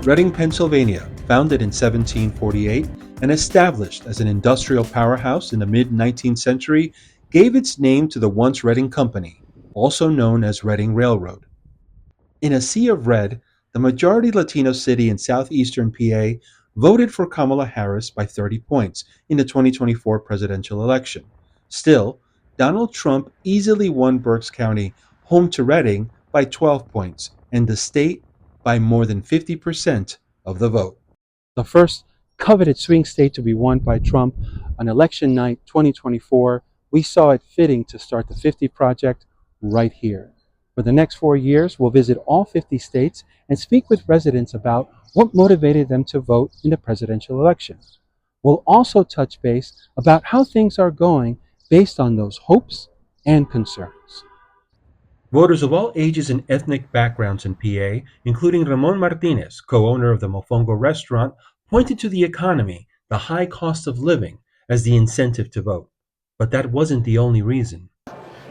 Reading, Pennsylvania, founded in 1748 and established as an industrial powerhouse in the mid-19th century, gave its name to the once Reading Company, also known as Reading Railroad. In a sea of red, the majority Latino city in southeastern PA voted for Kamala Harris by 30 points in the 2024 presidential election. Still, Donald Trump easily won Berks County, home to Reading, by 12 points, and the state by more than 50% of the vote. The first coveted swing state to be won by Trump on election night 2024, we saw it fitting to start the 50 Project right here. For the next 4 years, we'll visit all 50 states and speak with residents about what motivated them to vote in the presidential election. We'll also touch base about how things are going based on those hopes and concerns. Voters of all ages and ethnic backgrounds in PA, including Ramon Martinez, co-owner of the Mofongo restaurant, pointed to the economy, the high cost of living, as the incentive to vote. But that wasn't the only reason.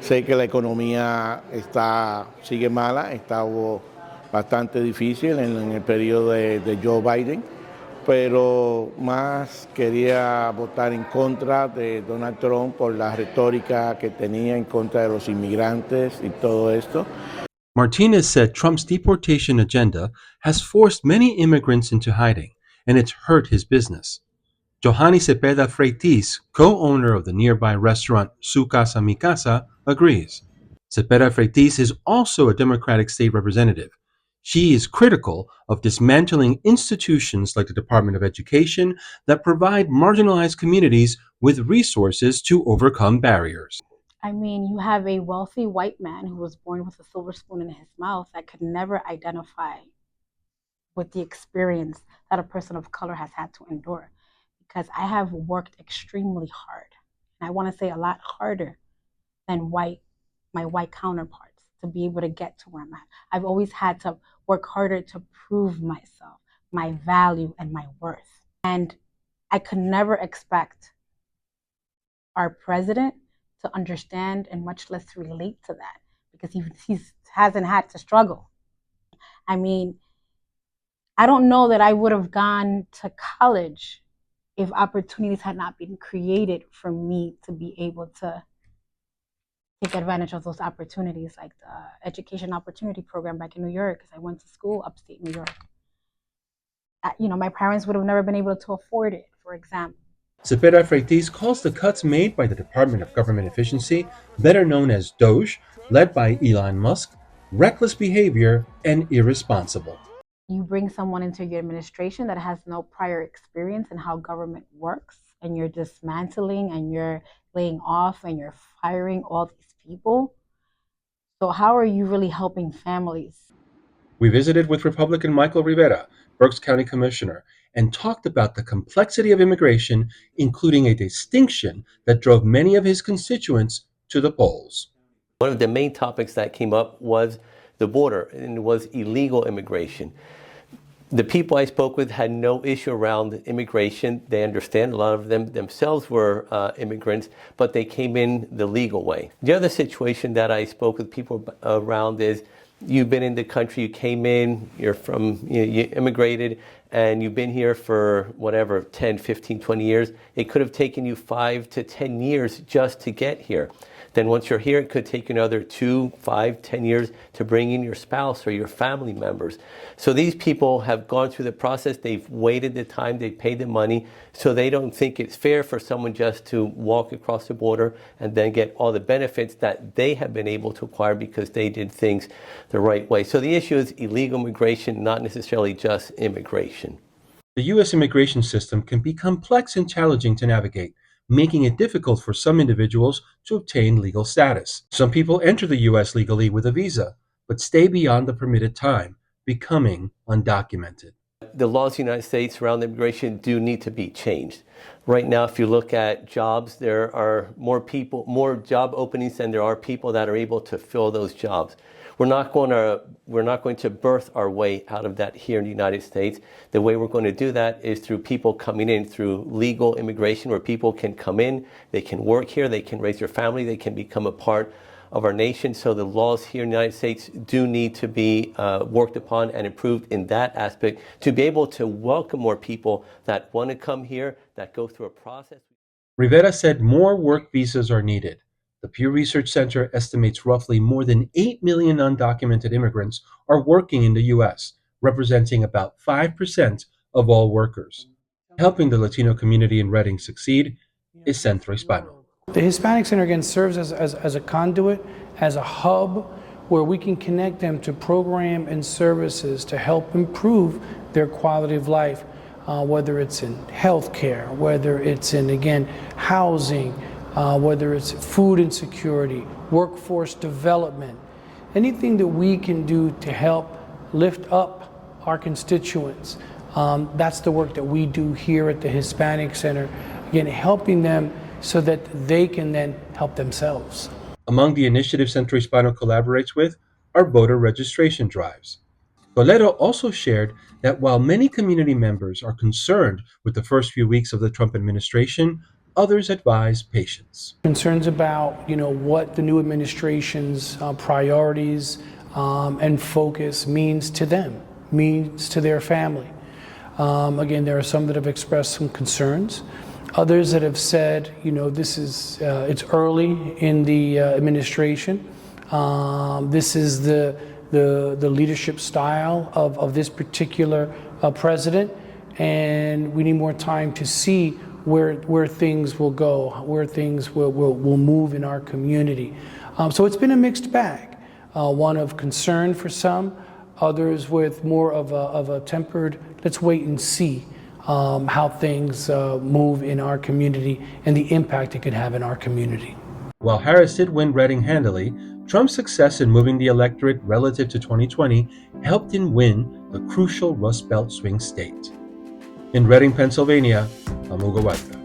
Sé que la economía sigue mala, está bastante difícil en el periodo de Joe Biden, pero más quería votar en contra de Donald Trump por la retórica que tenía en contra de los inmigrantes y todo esto. Martinez said Trump's deportation agenda has forced many immigrants into hiding, and it's hurt his business. Johanny Cepeda Freitis, co-owner of the nearby restaurant Su Casa Mi Casa, agrees. Cepeda Freitis is also a Democratic state representative. She is critical of dismantling institutions like the Department of Education that provide marginalized communities with resources to overcome barriers. I mean, you have a wealthy white man who was born with a silver spoon in his mouth that could never identify with the experience that a person of color has had to endure. Because I have worked extremely hard, and I want to say a lot harder than my white counterparts to be able to get to where I'm at. I've always had to work harder to prove myself, my value, and my worth. And I could never expect our president to understand and much less relate to that because he hasn't had to struggle. I mean, I don't know that I would have gone to college if opportunities had not been created for me to be able to take advantage of those opportunities, like the Education Opportunity Program back in New York, because I went to school upstate New York. My parents would have never been able to afford it, for example. Cepeda Freitis calls the cuts made by the Department of Government Efficiency, better known as DOGE, led by Elon Musk, reckless behavior and irresponsible. You bring someone into your administration that has no prior experience in how government works, and you're dismantling and you're laying off and you're firing all these people. So how are you really helping families? We visited with Republican Michael Rivera, Berks County Commissioner, and talked about the complexity of immigration, including a distinction that drove many of his constituents to the polls. One of the main topics that came up was the border, and it was illegal immigration. The people I spoke with had no issue around immigration. They understand. A lot of them themselves were immigrants, but they came in the legal way. The other situation that I spoke with people around is you've been in the country, you came in, you immigrated, and you've been here for whatever, 10, 15, 20 years. It could have taken you 5 to 10 years just to get here. Then once you're here, it could take another 2, 5, 10 years to bring in your spouse or your family members. So these people have gone through the process, they've waited the time, they've paid the money, so they don't think it's fair for someone just to walk across the border and then get all the benefits that they have been able to acquire because they did things the right way. So the issue is illegal immigration, not necessarily just immigration. The U.S. immigration system can be complex and challenging to navigate, making it difficult for some individuals to obtain legal status. Some people enter the U.S. legally with a visa, but stay beyond the permitted time, becoming undocumented. The laws in the United States around immigration do need to be changed. Right now, if you look at jobs, there are more job openings than there are people that are able to fill those jobs. We're not going to birth our way out of that here in the United States. The way we're going to do that is through people coming in through legal immigration, where people can come in, they can work here, they can raise their family, they can become a part of our nation. So the laws here in the United States do need to be worked upon and improved in that aspect to be able to welcome more people that want to come here, that go through a process. Rivera said more work visas are needed. The Pew Research Center estimates roughly more than 8 million undocumented immigrants are working in the U.S., representing about 5% of all workers. Helping the Latino community in Reading succeed is Centro Hispano. The Hispanic Center, again, serves as a conduit, as a hub where we can connect them to program and services to help improve their quality of life, whether it's in healthcare, whether it's in, again, housing, whether it's food insecurity, workforce development, anything that we can do to help lift up our constituents. That's the work that we do here at the Hispanic Center, again, helping them so that they can then help themselves. Among the initiatives Centro Hispano collaborates with are voter registration drives. Toledo also shared that while many community members are concerned with the first few weeks of the Trump administration, others advise patience. Concerns about, what the new administration's priorities and focus means to them, means to their family. Again, there are some that have expressed some concerns. Others that have said, this is it's early in the administration. This is the leadership style of this particular president, and we need more time to see where things will go, where things will move in our community. So it's been a mixed bag, one of concern for some, others with more of a tempered, let's wait and see how things move in our community and the impact it could have in our community. While Harris did win Reading handily, Trump's success in moving the electorate relative to 2020 helped him win the crucial Rust Belt swing state. In Reading, Pennsylvania, I'm Hugo Huerta.